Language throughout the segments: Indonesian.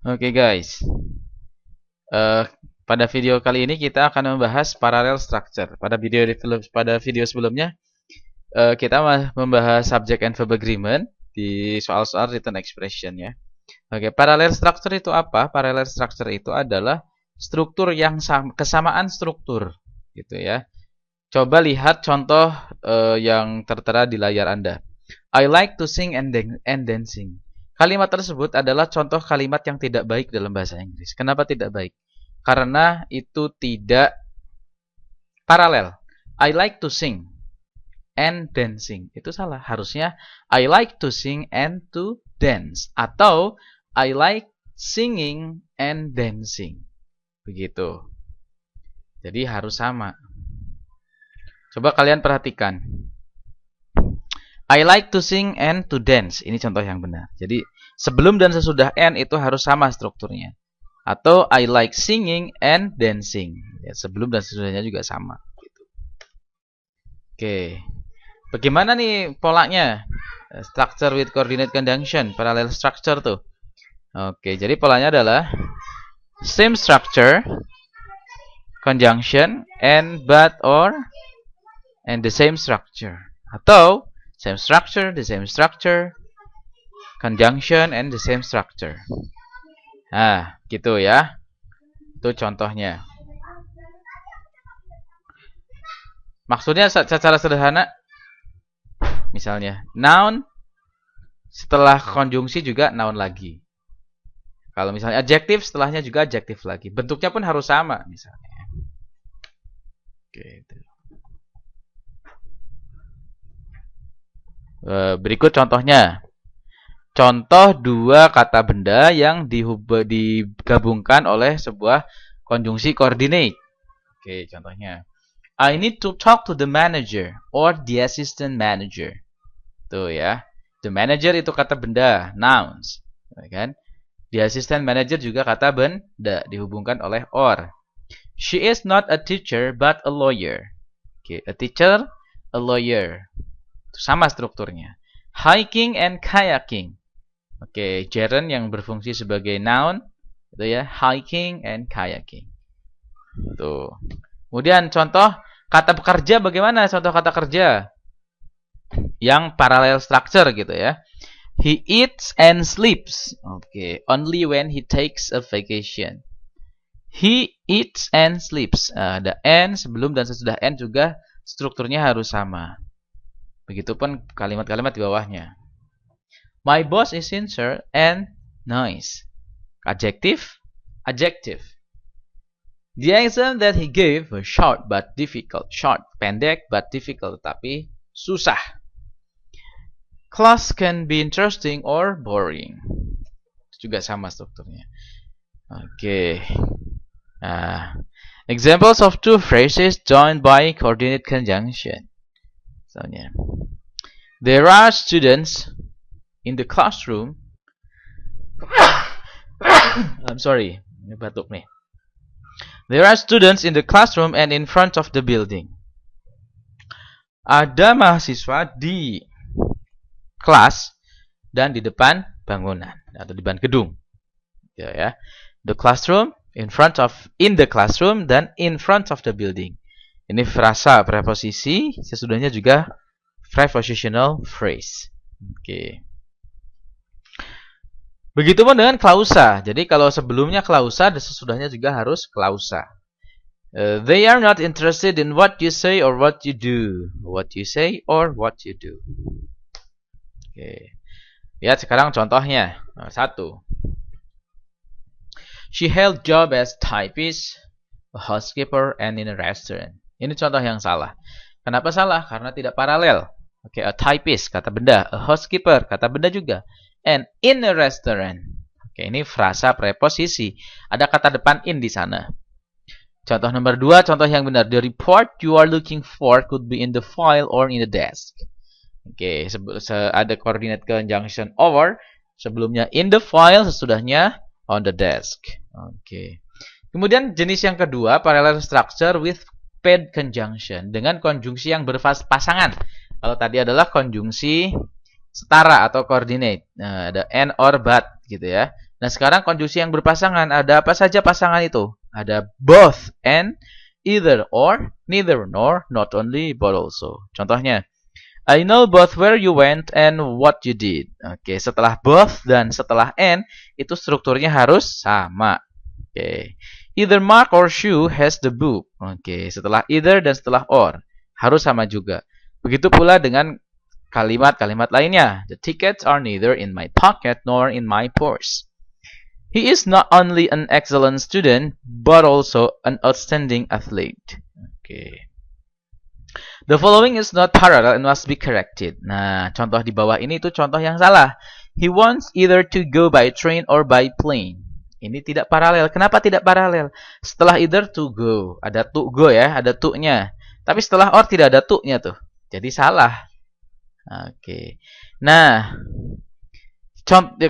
Oke guys, Eh, pada video kali ini kita akan membahas parallel structure. Pada video sebelumnya kita membahas subject and verb agreement di soal-soal written expression ya. Oke, parallel structure itu apa? Parallel structure itu adalah struktur yang kesamaan struktur, gitu ya. Coba lihat contoh yang tertera di layar Anda. I like to sing and dancing. Kalimat tersebut adalah contoh kalimat yang tidak baik dalam bahasa Inggris. Kenapa tidak baik? Karena itu tidak paralel. I like to sing and dancing. Itu salah. Harusnya I like to sing and to dance. Atau I like singing and dancing. Begitu. Jadi harus sama. Coba kalian perhatikan. I like to sing and to dance. Ini contoh yang benar. Jadi sebelum dan sesudah and itu harus sama strukturnya. Atau I like singing and dancing. Ya, sebelum dan sesudahnya juga sama. Oke. Bagaimana nih polanya? Structure with coordinate conjunction. Parallel structure tuh. Oke, jadi polanya adalah same structure, conjunction, and but or and the same structure. Atau same structure, the same structure, conjunction, and the same structure. Nah, gitu ya. Itu contohnya. Maksudnya secara sederhana, misalnya noun setelah konjungsi juga noun lagi. Kalau misalnya adjektif setelahnya juga adjektif lagi. Bentuknya pun harus sama misalnya. Gitu. Berikut contohnya. Contoh dua kata benda yang digabungkan oleh sebuah konjungsi coordinate. Oke, contohnya. I need to talk to the manager or the assistant manager. Tuh ya. The manager itu kata benda, nouns. Kan? The assistant manager juga kata benda, dihubungkan oleh or. She is not a teacher but a lawyer. Oke, a teacher, a lawyer. Sama strukturnya. Hiking and kayaking. Oke, gerund yang berfungsi sebagai noun, itu ya, hiking and kayaking. Tuh. Kemudian contoh kata pekerja bagaimana? Contoh kata kerja yang parallel structure gitu ya. He eats and sleeps. Oke, only when he takes a vacation. He eats and sleeps. Ada and sebelum dan sesudah and juga strukturnya harus sama. Begitupun kalimat-kalimat di bawahnya. My boss is sincere and nice. Adjective, adjective. The exam that he gave was short but difficult. Short, pendek but difficult, tapi susah. Class can be interesting or boring. Itu juga sama strukturnya. Oke. Examples of two phrases joined by coordinate conjunction. Misalnya, there are students in the classroom. I'm sorry, ini batuk nih. There are students in the classroom and in front of the building. Ada mahasiswa di kelas dan di depan bangunan atau di depan gedung. Ya. The classroom, in the classroom dan in front of the building. Ini frasa preposisi, sesudahnya juga prepositional phrase. Oke. Begitupun dengan klausa. Jadi kalau sebelumnya klausa dan sesudahnya juga harus klausa. They are not interested in what you say or what you do. What you say or what you do. Oke. Lihat sekarang contohnya. Nomor 1. She held job as typist, a housekeeper, and in a restaurant. Ini contoh yang salah. Kenapa salah? Karena tidak paralel. Oke, a typist, kata benda. A housekeeper, kata benda juga. And in a restaurant. Oke, ini frasa preposisi. Ada kata depan in di sana. Contoh nomor 2, contoh yang benar. The report you are looking for could be in the file or in the desk. Oke, ada coordinate conjunction over. Sebelumnya in the file, sesudahnya on the desk. Oke. Kemudian jenis yang kedua, parallel structure with paired conjunction. Dengan konjungsi yang berpasangan. Kalau tadi adalah konjungsi setara atau coordinate. Nah, ada and or but gitu ya. Nah, sekarang konjungsi yang berpasangan, ada apa saja pasangan itu? Ada both and, either or, neither nor, not only but also. Contohnya, I know both where you went and what you did. Oke, setelah both dan setelah and, itu strukturnya harus sama. Oke. Either Mark or Shu has the book. Oke, setelah either dan setelah or, harus sama juga. Begitu pula dengan kalimat-kalimat lainnya. The tickets are neither in my pocket nor in my purse. He is not only an excellent student, but also an outstanding athlete. Okay. The following is not parallel and must be corrected. Nah, contoh di bawah ini itu contoh yang salah. He wants either to go by train or by plane. Ini tidak paralel. Kenapa tidak paralel? Setelah either to go, ada to go ya, ada to-nya. Tapi setelah or tidak ada to-nya tuh. Jadi salah. Oke. Nah,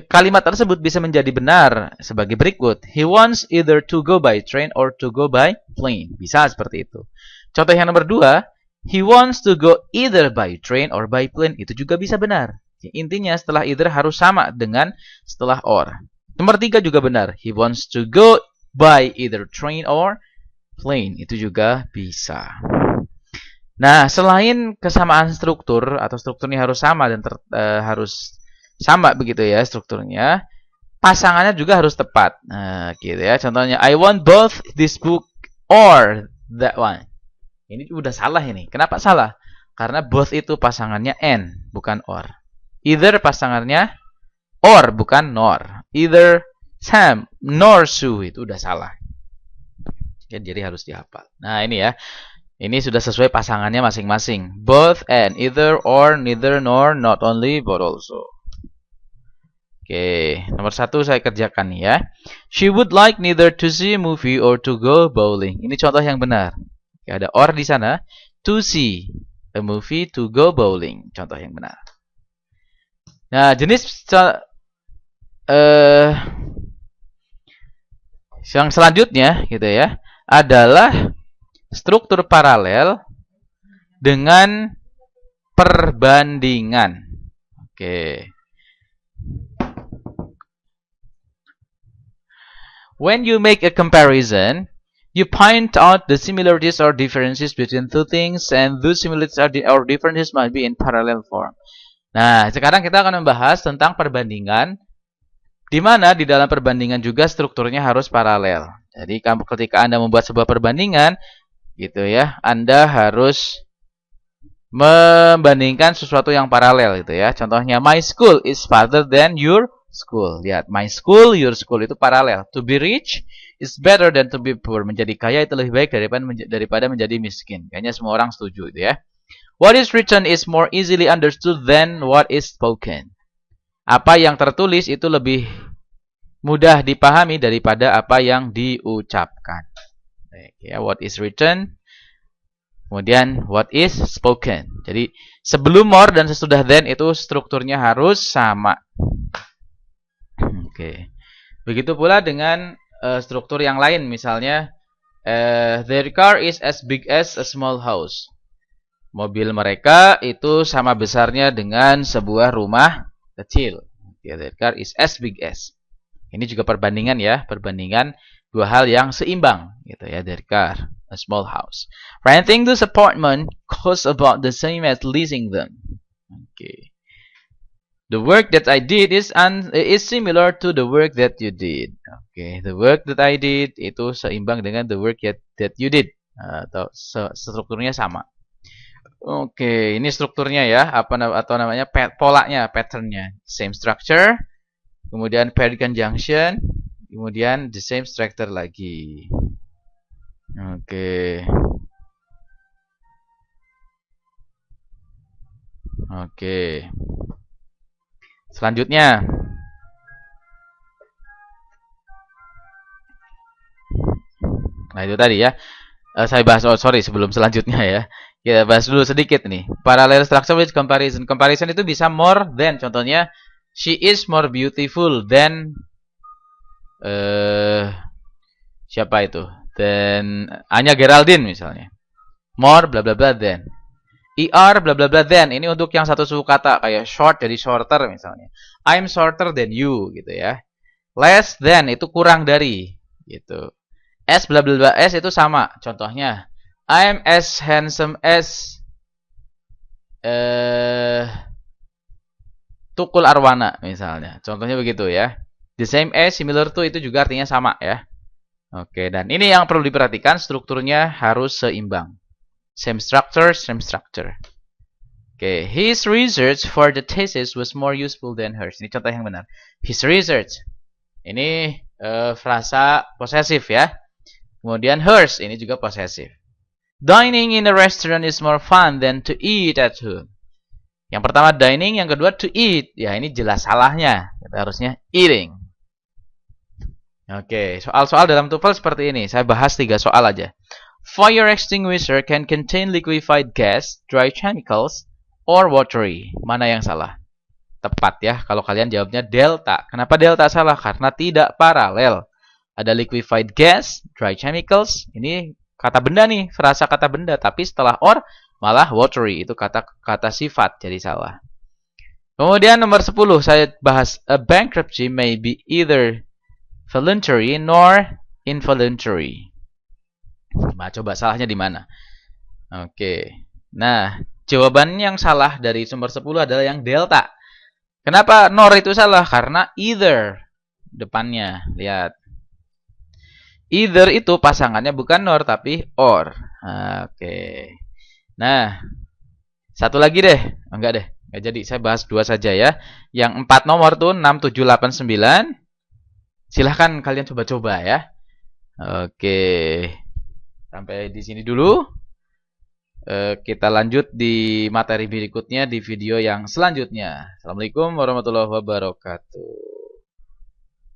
kalimat tersebut bisa menjadi benar sebagai berikut. He wants either to go by train or to go by plane. Bisa seperti itu. Contoh yang nomor 2, he wants to go either by train or by plane. Itu juga bisa benar. Intinya setelah either harus sama dengan setelah or. Nomor 3 juga benar. He wants to go by either train or plane. Itu juga bisa. Nah, selain kesamaan struktur atau strukturnya harus sama dan harus sama begitu ya strukturnya, pasangannya juga harus tepat. Nah, gitu ya. Contohnya, I want both this book or that one. Ini udah salah ini. Kenapa salah? Karena both itu pasangannya and, bukan or. Either pasangannya or, bukan nor. Either Sam nor Sue, itu udah salah. Ya, jadi harus dihafal. Nah, ini ya. Ini sudah sesuai pasangannya masing-masing. Both and, either or, neither nor, not only but also. Oke, nomor 1 saya kerjakan nih ya. She would like neither to see a movie or to go bowling. Ini contoh yang benar. Oke, ada or di sana. To see a movie, to go bowling. Contoh yang benar. Nah, jenis yang selanjutnya gitu ya, adalah struktur paralel dengan perbandingan. Oke. When you make a comparison, you point out the similarities or differences between two things, and those similarities or differences must be in parallel form. Nah, sekarang kita akan membahas tentang perbandingan, di mana di dalam perbandingan juga strukturnya harus paralel. Jadi, ketika Anda membuat sebuah perbandingan, gitu ya, Anda harus membandingkan sesuatu yang paralel, gitu ya. Contohnya, my school is farther than your school. Lihat, my school, your school itu paralel. To be rich is better than to be poor. Menjadi kaya itu lebih baik daripada menjadi miskin. Kayaknya semua orang setuju itu ya. What is written is more easily understood than what is spoken. Apa yang tertulis itu lebih mudah dipahami daripada apa yang diucapkan. Ya, what is written, kemudian what is spoken. Jadi sebelum more dan sesudah then itu strukturnya harus sama. Oke. Begitu pula dengan struktur yang lain, misalnya their car is as big as a small house. Mobil mereka itu sama besarnya dengan sebuah rumah kecil. Their car is as big as. Ini juga perbandingan ya, perbandingan dua hal yang seimbang gitu ya, their car, a small house. Renting this apartment costs about the same as leasing them. Okay. The work that I did is similar to the work that you did. Okay, the work that I did itu seimbang dengan the work that you did. Atau strukturnya sama. Oke, ini strukturnya ya, atau namanya polanya, patternnya. Same structure, kemudian paired conjunction, kemudian the same structure lagi. Oke. Oke. Selanjutnya, nah itu tadi ya, saya bahas, sebelum selanjutnya ya, kita bahas dulu sedikit nih. Parallel structure with comparison. Comparison itu bisa more than, contohnya, she is more beautiful than, siapa itu? Than Anya Geraldine misalnya. More bla bla bla than. ER bla bla bla then. Ini untuk yang satu suku kata kayak short jadi shorter misalnya. I'm shorter than you gitu ya. Less than itu kurang dari gitu. As bla bla bla as itu sama. Contohnya, I'm as handsome as Tukul Arwana misalnya. Contohnya begitu ya. The same as, similar to itu juga artinya sama ya. Oke, dan ini yang perlu diperhatikan, strukturnya harus seimbang. Same structure, same structure. Oke, his research for the thesis was more useful than hers. Ini contoh yang benar. His research. Ini frasa posesif ya. Kemudian hers, ini juga posesif. Dining in a restaurant is more fun than to eat at home. Yang pertama dining, yang kedua to eat. Ya, ini jelas salahnya. Kita harusnya eating. Oke, soal-soal dalam TOEFL seperti ini. Saya bahas 3 soal aja. Fire extinguisher can contain liquefied gas, dry chemicals, or watery. Mana yang salah? Tepat ya, kalau kalian jawabnya delta. Kenapa delta salah? Karena tidak paralel. Ada liquefied gas, dry chemicals. Ini kata benda nih, frasa kata benda. Tapi setelah or, malah watery. Itu kata sifat, jadi salah. Kemudian nomor 10, saya bahas. A bankruptcy may be either voluntary nor involuntary. Nah, coba salahnya di mana? Oke. Nah, jawaban yang salah dari sumber 10 adalah yang delta. Kenapa nor itu salah? Karena either depannya. Lihat. Either itu pasangannya bukan nor tapi or. Oke. Nah, satu lagi deh. Enggak deh. Enggak jadi. Saya bahas 2 saja ya. Yang 4 nomor tuh 6, 7, 8, 9. Silahkan kalian coba-coba ya. Oke. Sampai di sini dulu. Kita lanjut di materi berikutnya di video yang selanjutnya. Assalamualaikum warahmatullahi wabarakatuh.